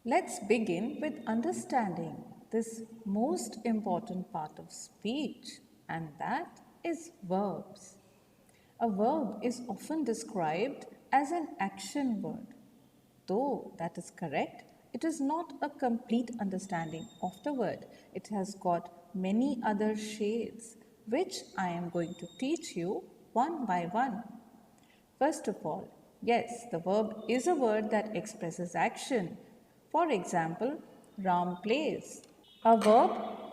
Let's begin with understanding this most important part of speech, and that is verbs. A verb is often described as an action word. Though that is correct, it is not a complete understanding of the word. It has got many other shades, which I am going to teach you one by one. First of all, yes, the verb is a word that expresses action. For example, Ram plays. A verb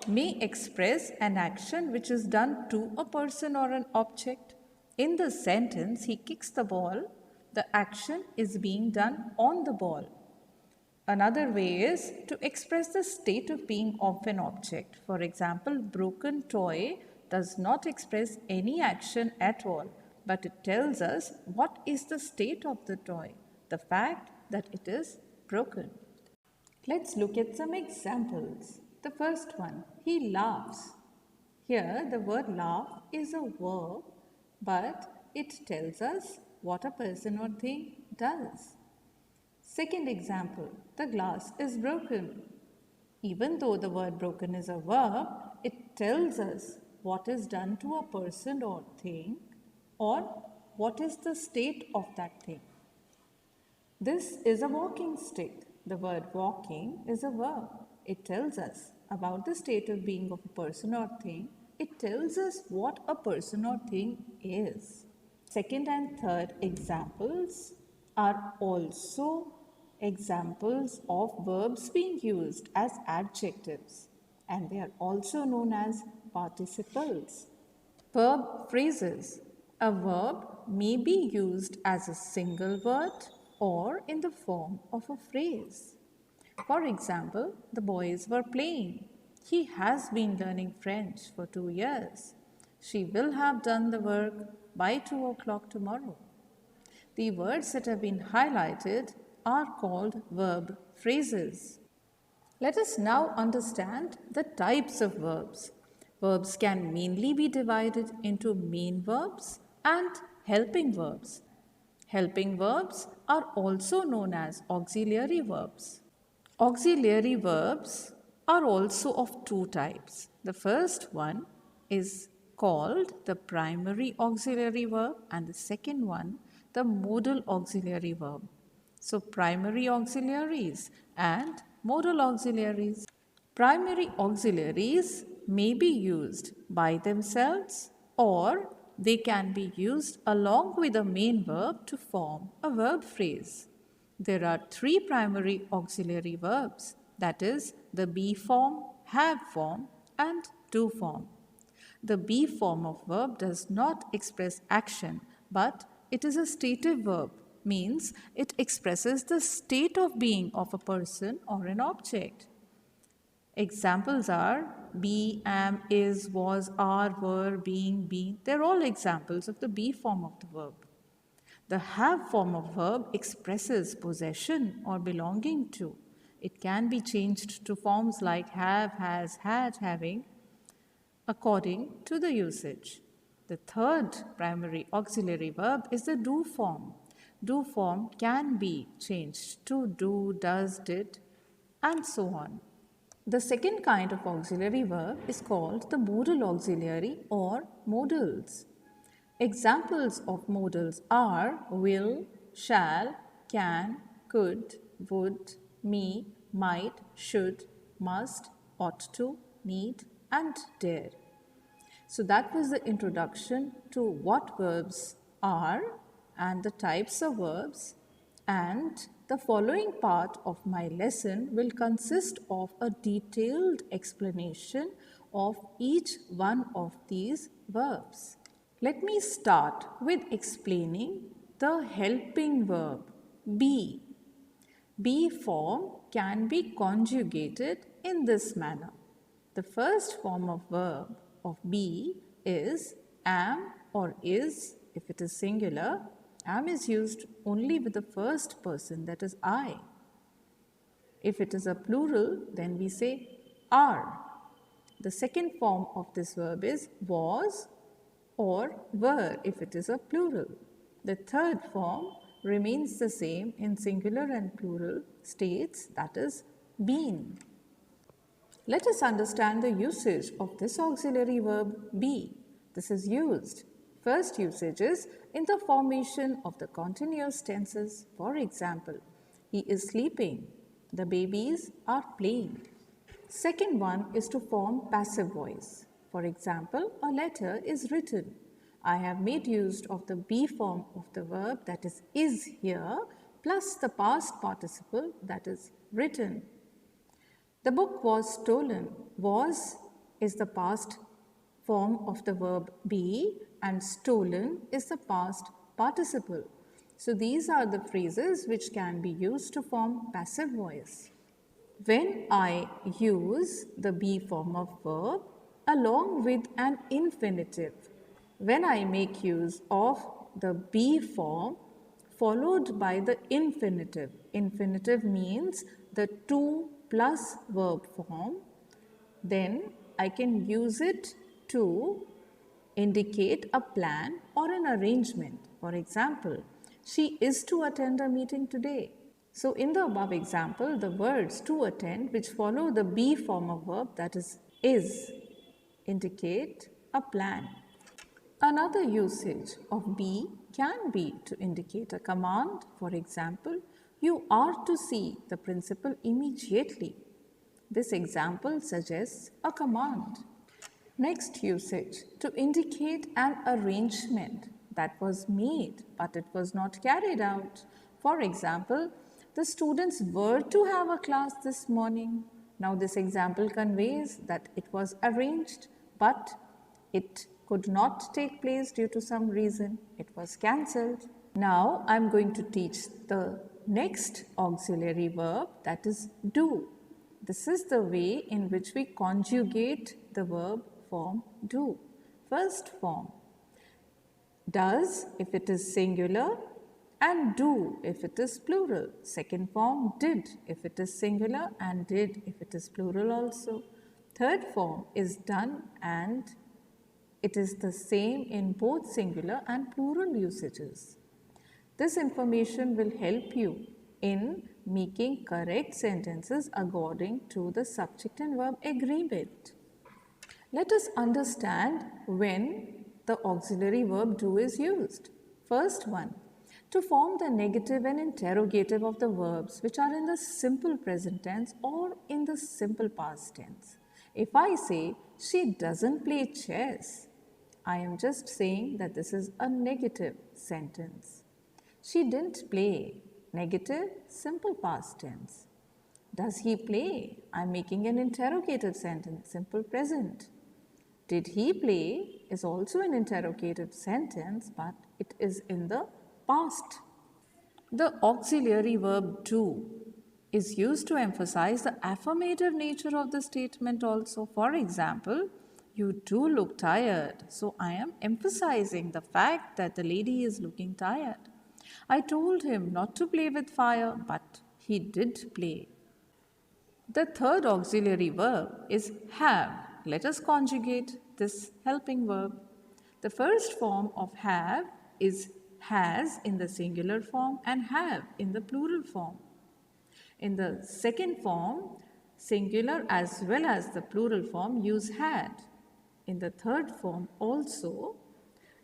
may express an action which is done to a person or an object. In the sentence, he kicks the ball, the action is being done on the ball. Another way is to express the state of being of an object. For example, broken toy does not express any action at all, but it tells us what is the state of the toy, the fact that it is broken. Let's look at some examples. The first one, he laughs. Here, the word laugh is a verb, but it tells us what a person or thing does. Second example, the glass is broken. Even though the word broken is a verb, it tells us what is done to a person or thing, or what is the state of that thing. This is a walking stick. The word walking is a verb. It tells us about the state of being of a person or thing. It tells us what a person or thing is. Second and third examples are also examples of verbs being used as adjectives, and they are also known as participles. Verb phrases. A verb may be used as a single word or in the form of a phrase. For example, the boys were playing. He has been learning French for 2 years. She will have done the work by 2 o'clock tomorrow. The words that have been highlighted are called verb phrases. Let us now understand the types of verbs. Verbs can mainly be divided into main verbs and helping verbs. Helping verbs are also known as auxiliary verbs. Auxiliary verbs are also of two types. The first one is called the primary auxiliary verb, and the second one the modal auxiliary verb. So primary auxiliaries and modal auxiliaries. Primary auxiliaries may be used by themselves, or they can be used along with a main verb to form a verb phrase. There are three primary auxiliary verbs, that is the be form, have form and do form. The be form of verb does not express action, but it is a stative verb, means it expresses the state of being of a person or an object. Examples are be, am, is, was, are, were, being, been. They're all examples of the be form of the verb. The have form of verb expresses possession or belonging to. It can be changed to forms like have, has, had, having, according to the usage. The third primary auxiliary verb is the do form. Do form can be changed to do, does, did, and so on. The second kind of auxiliary verb is called the modal auxiliary or modals. Examples of modals are will, shall, can, could, would, may, might, should, must, ought to, need, and dare. So that was the introduction to what verbs are and the types of verbs, and the following part of my lesson will consist of a detailed explanation of each one of these verbs. Let me start with explaining the helping verb be. Be form can be conjugated in this manner. The first form of verb of be is am or is. If it is singular, am is used only with the first person, that is I. If it is a plural, then we say are. The second form of this verb is was or were if it is a plural. The third form remains the same in singular and plural states, that is, been. Let us understand the usage of this auxiliary verb be. This is used. First usage is in the formation of the continuous tenses. For example, he is sleeping. The babies are playing. Second one is to form passive voice. For example, a letter is written. I have made use of the be form of the verb, that is here, plus the past participle, that is written. The book was stolen. Was is the past form of the verb be, and stolen is the past participle. So these are the phrases which can be used to form passive voice. When I use the be form of verb along with an infinitive, when I make use of the be form followed by the infinitive, infinitive means the to plus verb form, then I can use it to indicate a plan or an arrangement. For example, she is to attend a meeting today. So in the above example, the words to attend, which follow the be form of verb, that is, indicate a plan. Another usage of be can be to indicate a command. For example, you are to see the principal immediately. This example suggests a command. Next usage, to indicate an arrangement that was made but it was not carried out. For example, the students were to have a class this morning. Now this example conveys that it was arranged but it could not take place due to some reason. It was cancelled. Now I am going to teach the next auxiliary verb, that is do. This is the way in which we conjugate the verb form do. First form, does if it is singular and do if it is plural. Second form, did if it is singular and did if it is plural also. Third form is done and it is the same in both singular and plural usages. This information will help you in making correct sentences according to the subject and verb agreement. Let us understand when the auxiliary verb do is used. First one, to form the negative and interrogative of the verbs which are in the simple present tense or in the simple past tense. If I say, she doesn't play chess, I am just saying that this is a negative sentence. She didn't play, negative, simple past tense. Does he play? I am making an interrogative sentence, simple present. Did he play is also an interrogative sentence, but it is in the past. The auxiliary verb do is used to emphasize the affirmative nature of the statement also. For example, you do look tired. So I am emphasizing the fact that the lady is looking tired. I told him not to play with fire, but he did play. The third auxiliary verb is have. Let us conjugate this helping verb. The first form of have is has in the singular form and have in the plural form. In the second form, singular as well as the plural form use had. In the third form also,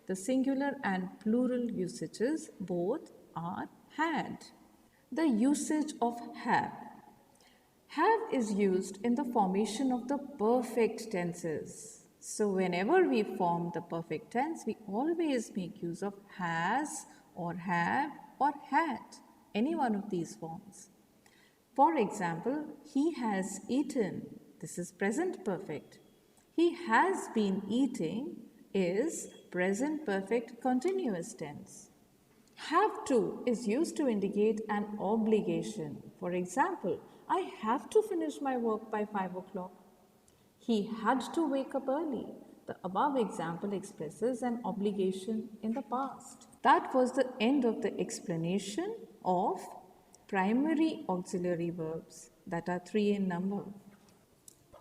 the singular and plural usages both are had. The usage of have. Have is used in the formation of the perfect tenses. So whenever we form the perfect tense, we always make use of has or have or had, any one of these forms. For example, he has eaten. This is present perfect. He has been eating is present perfect continuous tense. Have to is used to indicate an obligation. For example, I have to finish my work by 5 o'clock. He had to wake up early. The above example expresses an obligation in the past. That was the end of the explanation of primary auxiliary verbs that are 3 in number.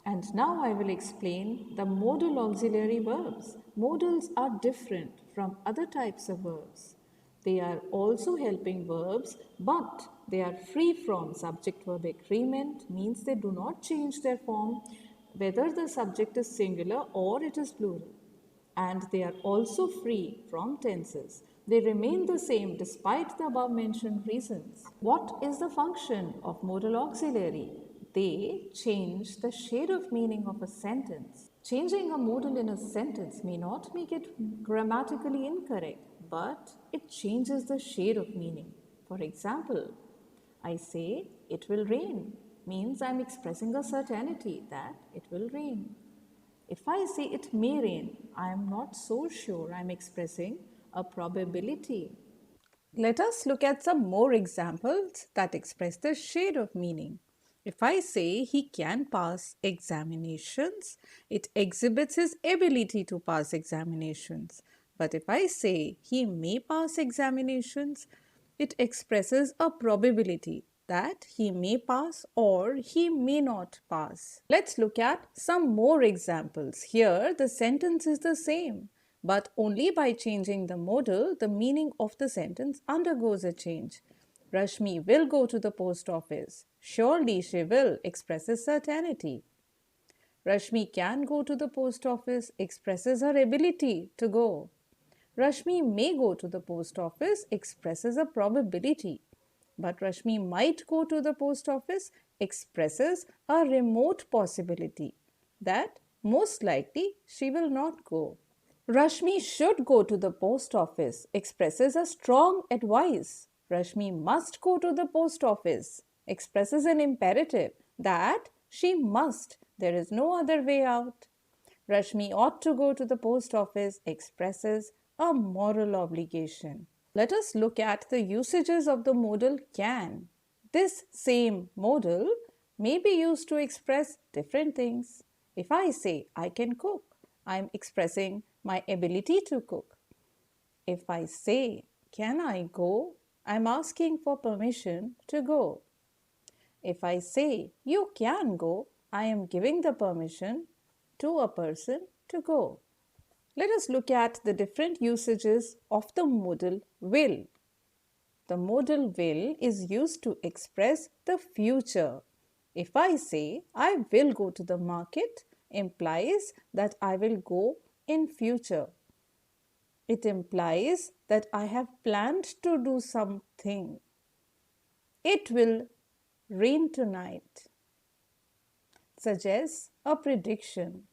And now I will explain the modal auxiliary verbs. Modals are different from other types of verbs. They are also helping verbs, but they are free from subject-verb agreement, means they do not change their form, whether the subject is singular or it is plural. And they are also free from tenses. They remain the same despite the above mentioned reasons. What is the function of modal auxiliary? They change the shade of meaning of a sentence. Changing a modal in a sentence may not make it grammatically incorrect, but it changes the shade of meaning. For example, I say it will rain means I'm expressing a certainty that it will rain. If I say it may rain, I am not so sure. I'm expressing a probability. Let us look at some more examples that express the shade of meaning. If I say he can pass examinations, it exhibits his ability to pass examinations. But if I say he may pass examinations, it expresses a probability that he may pass or he may not pass. Let's look at some more examples. Here, the sentence is the same, but only by changing the modal, the meaning of the sentence undergoes a change. Rashmi will go to the post office. Surely she will expresses certainty. Rashmi can go to the post office expresses her ability to go. Rashmi may go to the post office expresses a probability. But Rashmi might go to the post office expresses a remote possibility that most likely she will not go. Rashmi should go to the post office expresses a strong advice. Rashmi must go to the post office expresses an imperative that she must. There is no other way out. Rashmi ought to go to the post office expresses a moral obligation. Let us look at the usages of the modal can. This same modal may be used to express different things. If I say I can cook, I am expressing my ability to cook. If I say can I go, I am asking for permission to go. If I say you can go, I am giving the permission to a person to go. Let us look at the different usages of the modal will. The modal will is used to express the future. If I say I will go to the market, implies that I will go in future. It implies that I have planned to do something. It will rain tonight suggests a prediction.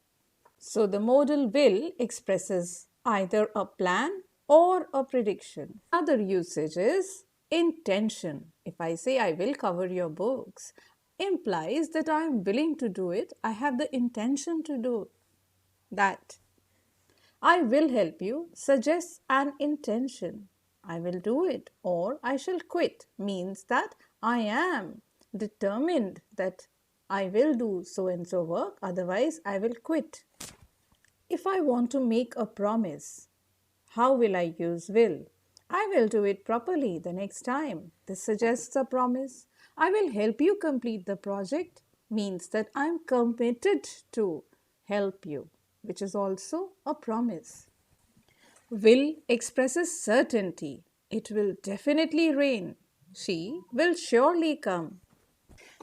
So the modal will expresses either a plan or a prediction. Other usage is intention. If I say I will cover your books, implies that I am willing to do it. I have the intention to do that. I will help you suggests an intention. I will do it or I shall quit means that I am determined that I will do so and so work, otherwise I will quit. If I want to make a promise, how will I use will? I will do it properly the next time. This suggests a promise. I will help you complete the project means that I am committed to help you, which is also a promise. Will expresses certainty. It will definitely rain. She will surely come.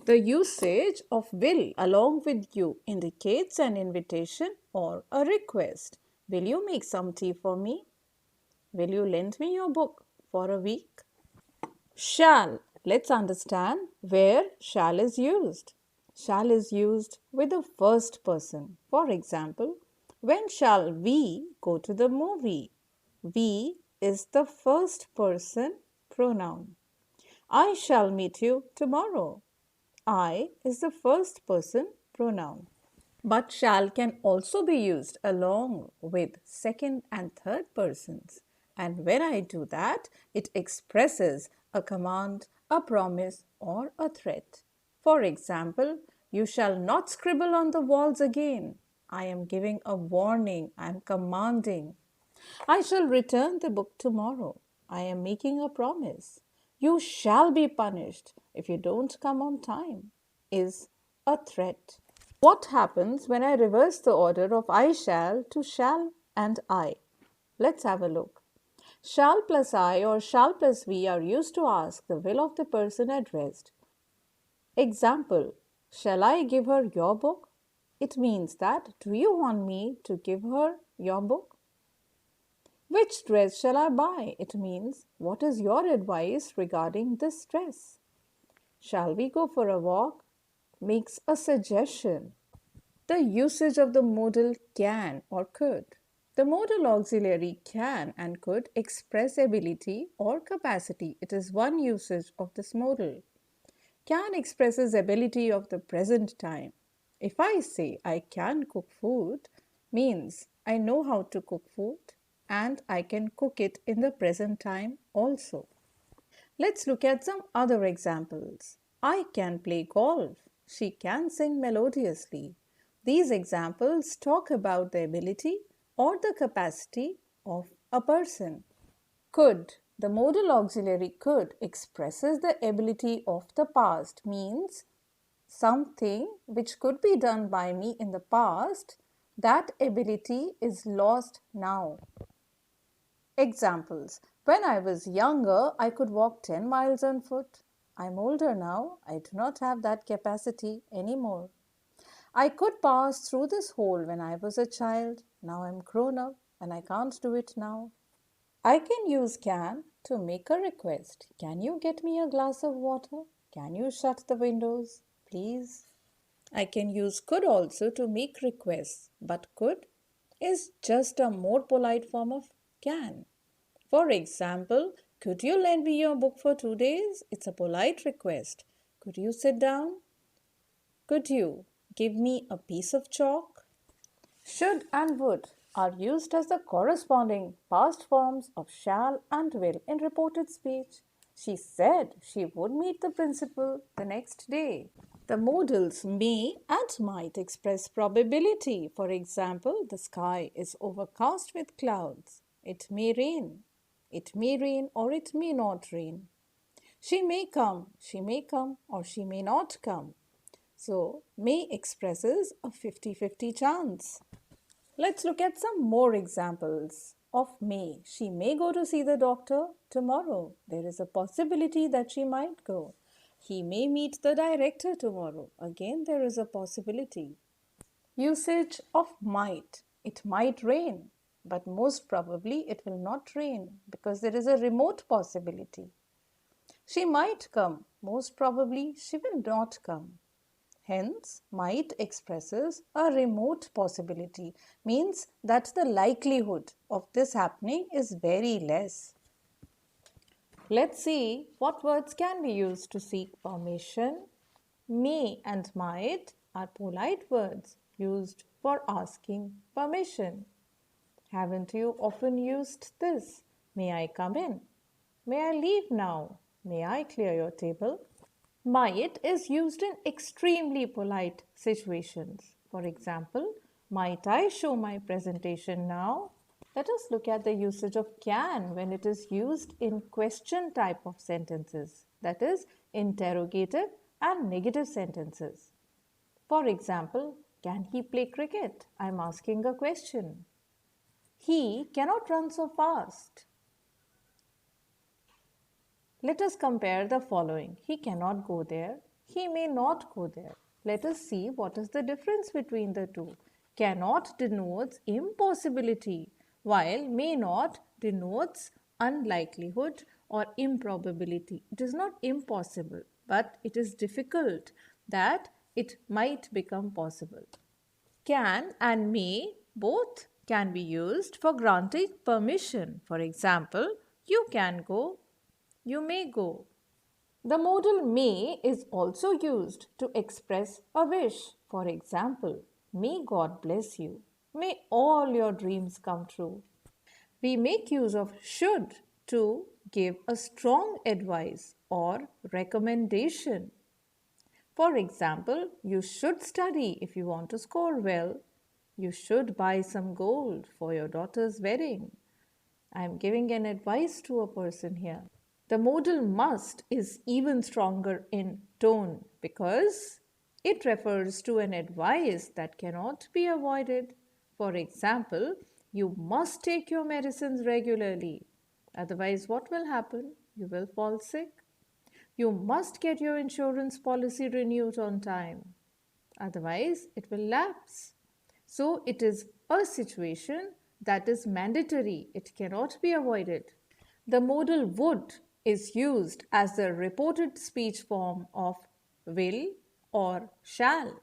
The usage of will along with you indicates an invitation or a request. Will you make some tea for me? Will you lend me your book for a week? Shall. Let's understand where shall is used. Shall is used with the first person. For example, when shall we go to the movie? We is the first person pronoun. I shall meet you tomorrow. I is the first person pronoun. But shall can also be used along with second and third persons. And when I do that, it expresses a command, a promise, or a threat. For example, you shall not scribble on the walls again. I am giving a warning. I am commanding. I shall return the book tomorrow. I am making a promise. You shall be punished if you don't come on time is a threat. What happens when I reverse the order of I shall to shall and I? Let's have a look. Shall plus I or shall plus we are used to ask the will of the person addressed. Example, shall I give her your book? It means that, do you want me to give her your book? Which dress shall I buy? It means, what is your advice regarding this dress? Shall we go for a walk? Makes a suggestion. The usage of the modal can or could. The modal auxiliary can and could express ability or capacity. It is one usage of this modal. Can expresses ability of the present time. If I say I can cook food, means I know how to cook food and I can cook it in the present time also. Let's look at some other examples. I can play golf. She can sing melodiously. These examples talk about the ability or the capacity of a person. Could. The modal auxiliary could expresses the ability of the past, means something which could be done by me in the past, that ability is lost now. Examples. When I was younger, I could walk 10 miles on foot. I'm older now. I do not have that capacity anymore. I could pass through this hole when I was a child. Now I'm grown up and I can't do it now. I can use can to make a request. Can you get me a glass of water? Can you shut the windows, please? I can use could also to make requests, but could is just a more polite form of can. For example, could you lend me your book for 2 days? It's a polite request. Could you sit down? Could you give me a piece of chalk? Should and would are used as the corresponding past forms of shall and will in reported speech. She said she would meet the principal the next day. The modals may and might express probability. For example, the sky is overcast with clouds. It may rain. It may rain or it may not rain. She may come, or she may not come. So, may expresses a 50-50 chance. Let's look at some more examples of may. She may go to see the doctor tomorrow. There is a possibility that she might go. He may meet the director tomorrow. Again, there is a possibility. Usage of might. It might rain, but most probably it will not rain because there is a remote possibility. She might come. Most probably she will not come. Hence, might expresses a remote possibility, means that the likelihood of this happening is very less. Let's see what words can be used to seek permission. May and might are polite words used for asking permission. Haven't you often used this? May I come in? May I leave now? May I clear your table? Might is used in extremely polite situations. For example, might I show my presentation now? Let us look at the usage of can when it is used in question type of sentences, that is, interrogative and negative sentences. For example, can he play cricket? I am asking a question. He cannot run so fast. Let us compare the following. He cannot go there. He may not go there. Let us see what is the difference between the two. Cannot denotes impossibility, while may not denotes unlikelihood or improbability. It is not impossible, but it is difficult that it might become possible. Can and may both can be used for granting permission. For example, you can go, you may go. The modal may is also used to express a wish. For example, may God bless you. May all your dreams come true. We make use of should to give a strong advice or recommendation. For example, you should study if you want to score well. You should buy some gold for your daughter's wedding. I am giving an advice to a person here. The modal must is even stronger in tone because it refers to an advice that cannot be avoided. For example, you must take your medicines regularly. Otherwise, what will happen? You will fall sick. You must get your insurance policy renewed on time. Otherwise, it will lapse. So, it is a situation that is mandatory. It cannot be avoided. The modal would is used as the reported speech form of will or shall.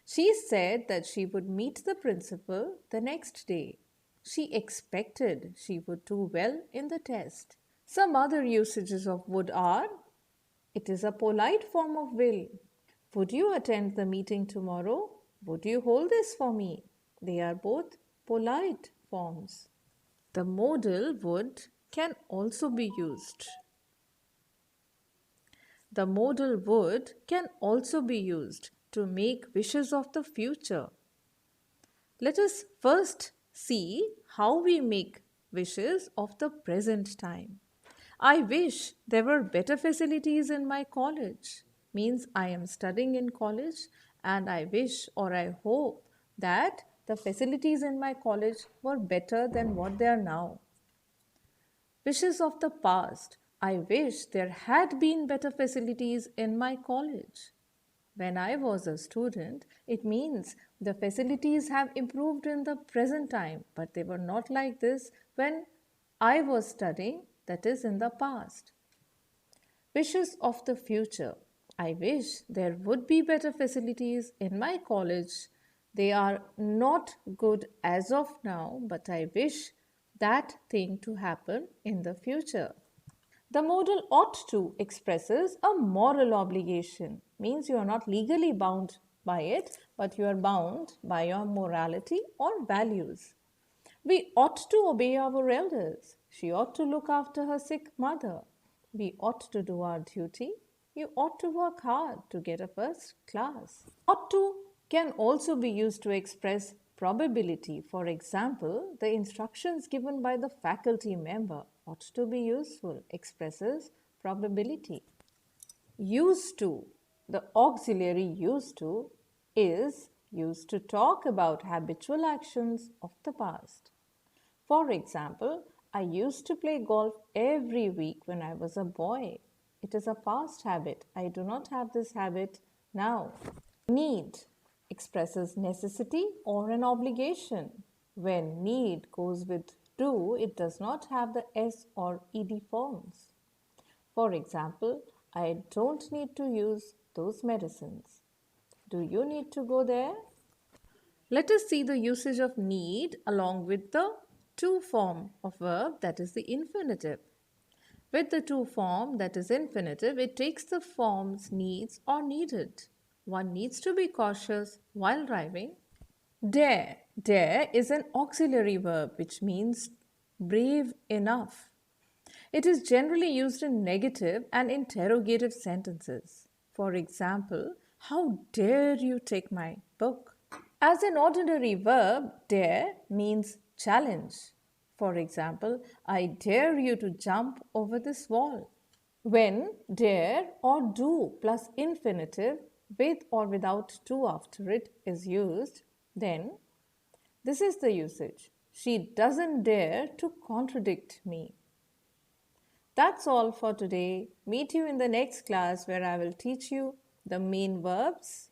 She said that she would meet the principal the next day. She expected she would do well in the test. Some other usages of would are: it is a polite form of will. Would you attend the meeting tomorrow? Would you hold this for me? They are both polite forms. The modal would can also be used. The modal would can also be used to make wishes of the future. Let us first see how we make wishes of the present time. I wish there were better facilities in my college. Means I am studying in college and I wish or I hope that the facilities in my college were better than what they are now. Wishes of the past. I wish there had been better facilities in my college. When I was a student, it means the facilities have improved in the present time, but they were not like this when I was studying, that is, in the past. Wishes of the future. I wish there would be better facilities in my college. They are not good as of now, but I wish that thing to happen in the future. The modal ought to expresses a moral obligation, means you are not legally bound by it, but you are bound by your morality or values. We ought to obey our elders. She ought to look after her sick mother. We ought to do our duty. You ought to work hard to get a first class. Ought to can also be used to express probability. For example, the instructions given by the faculty member ought to be useful, expresses probability. Used to, the auxiliary used to, is used to talk about habitual actions of the past. For example, I used to play golf every week when I was a boy. It is a past habit. I do not have this habit now. Need expresses necessity or an obligation. When need goes with do, it does not have the S or ed forms. For example, I don't need to use those medicines. Do you need to go there? Let us see the usage of need along with the to form of verb, that is the infinitive. With the to form, that is infinitive, it takes the forms needs or needed. One needs to be cautious while driving. Dare. Dare is an auxiliary verb which means brave enough. It is generally used in negative and interrogative sentences. For example, how dare you take my book? As an ordinary verb, dare means challenge. For example, I dare you to jump over this wall. When dare or do plus infinitive with or without to after it is used, then this is the usage. She doesn't dare to contradict me. That's all for today. Meet you in the next class where I will teach you the main verbs,